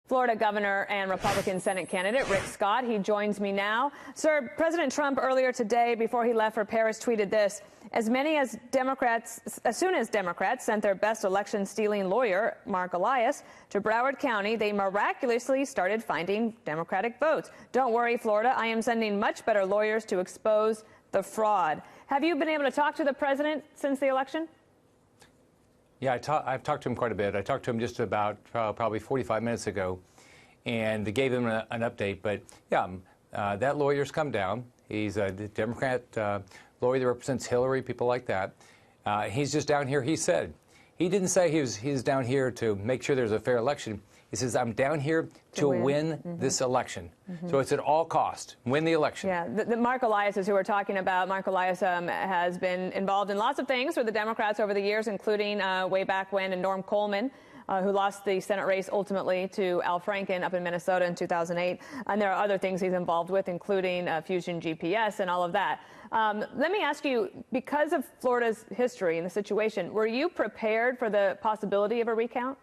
Florida governor and Republican Senate candidate Rick Scott. He joins me now. Sir, President Trump earlier today, before he left for Paris, tweeted this: as soon as Democrats sent their best election-stealing lawyer, Mark Elias, to Broward County, they miraculously started finding Democratic votes. Don't worry, Florida, I am sending much better lawyers to expose the fraud. Have you been able to talk to the president since the election? Yeah, I've talked to him quite a bit. I talked to him just about probably 45 minutes ago and gave him an update. But yeah, that lawyer's come down. He's a Democrat lawyer that represents Hillary, people like that. He's just down here, he said. He didn't say he's down here to make sure there's a fair election. He says, I'm down here to win this election. So it's at all cost. Win the election. Yeah, the Mark Elias is who we're talking about. Mark Elias has been involved in lots of things for the Democrats over the years, including way back when, and Norm Coleman, who lost the Senate race ultimately to Al Franken up in Minnesota in 2008. And there are other things he's involved with, including Fusion GPS and all of that. Let me ask you, because of Florida's history and the situation, were you prepared for the possibility of a recount?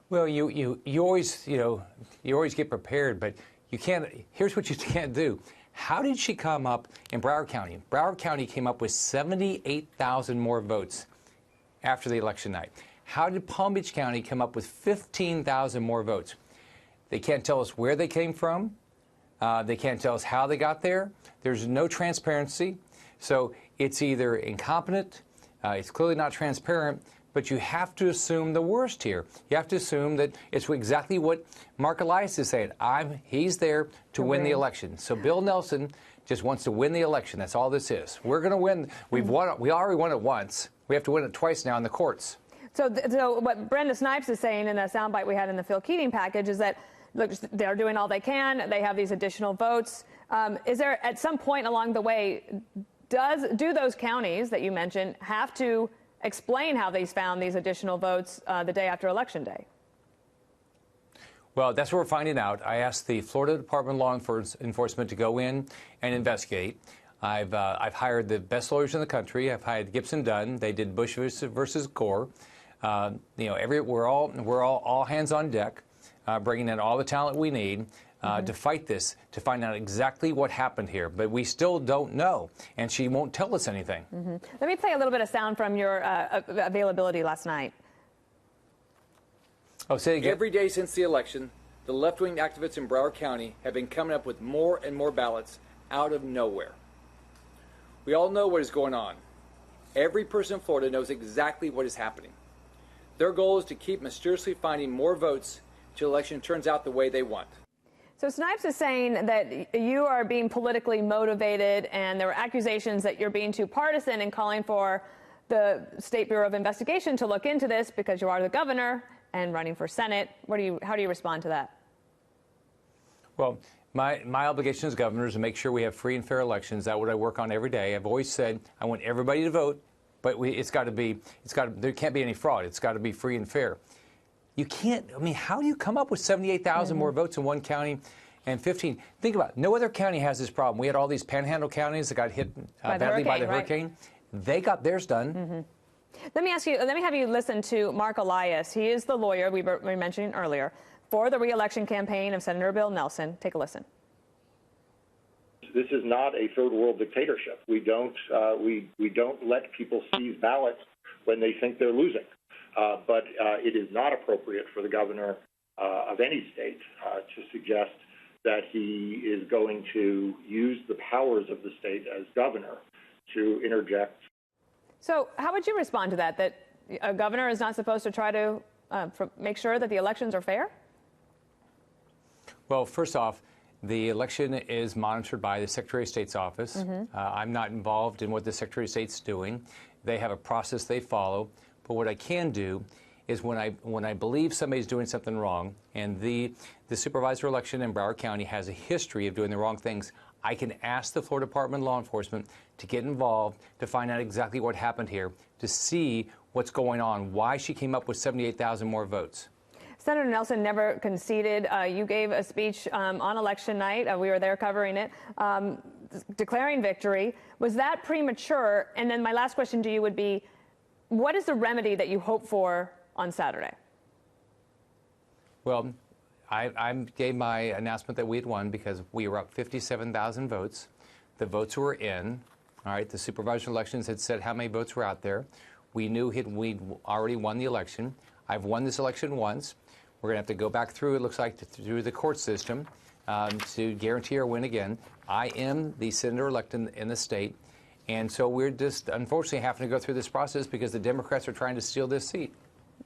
Well, you always get prepared, but you can't. Here's what you can't do. How did she come up in Broward County? Broward County came up with 78,000 more votes after the election night. How did Palm Beach County come up with 15,000 more votes? They can't tell us where they came from. They can't tell us how they got there. There's no transparency. So it's either incompetent, it's clearly not transparent, but you have to assume the worst here. You have to assume that it's exactly what Mark Elias is saying. He's there to win the election. So Bill Nelson just wants to win the election. That's all this is. We're going to win. We already won it once. We have to win it twice now in the courts. So what Brenda Snipes is saying in that soundbite we had in the Phil Keating package is that, look, they're doing all they can. They have these additional votes. Is there, at some point along the way, do those counties that you mentioned have to explain how they found these additional votes the day after Election Day? Well, that's what we're finding out. I asked the Florida Department of Law Enforcement to go in and investigate. I've hired the best lawyers in the country. I've hired Gibson Dunn. They did Bush versus Gore. We're all hands on deck, bringing in all the talent we need to fight this, to find out exactly what happened here. But we still don't know, and she won't tell us anything. Let me play a little bit of sound from your availability last night. Oh, say it again. Every day since the election, the left-wing activists in Broward County have been coming up with more and more ballots out of nowhere. We all know what is going on. Every person in Florida knows exactly what is happening. Their goal is to keep mysteriously finding more votes till the election turns out the way they want. So Snipes is saying that you are being politically motivated, and there were accusations that you're being too partisan and calling for the State Bureau of Investigation to look into this because you are the governor and running for Senate. How do you respond to that? Well, my obligation as governor is to make sure we have free and fair elections. That's what I work on every day. I've always said I want everybody to vote, but there can't be any fraud. It's got to be free and fair. You can't, how do you come up with 78,000 more votes in one county and 15? Think about it. No other county has this problem. We had all these panhandle counties that got hit badly by the hurricane. They got theirs done. Let me have you listen to Mark Elias. He is the lawyer we were mentioning earlier for the re-election campaign of Senator Bill Nelson. Take a listen. This is not a third world dictatorship. We don't let people seize ballots when they think they're losing. But it is not appropriate for the governor of any state to suggest that he is going to use the powers of the state as governor to interject. So how would you respond to that a governor is not supposed to try to make sure that the elections are fair? Well, first off, the election is monitored by the Secretary of State's office. I'm not involved in what the Secretary of State's doing. They have a process they follow. But what I can do is when I believe somebody's doing something wrong, and the supervisor election in Broward County has a history of doing the wrong things, I can ask the Florida Department of Law Enforcement to get involved to find out exactly what happened here, to see what's going on, why she came up with 78,000 more votes. Senator Nelson never conceded. You gave a speech on election night. We were there covering it, declaring victory. Was that premature? And then my last question to you would be, what is the remedy that you hope for on Saturday? Well, I gave my announcement that we had won because we were up 57,000 votes. The votes were in. All right, the supervisor elections had said how many votes were out there. We knew we'd already won the election. I've won this election once. We're going to have to go back through, it looks like, through the court system to guarantee our win again. I am the senator-elect in the state, and so we're just, unfortunately, having to go through this process because the Democrats are trying to steal this seat.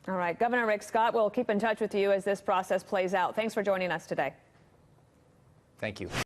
All right, Governor Rick Scott, we'll keep in touch with you as this process plays out. Thanks for joining us today. Thank you.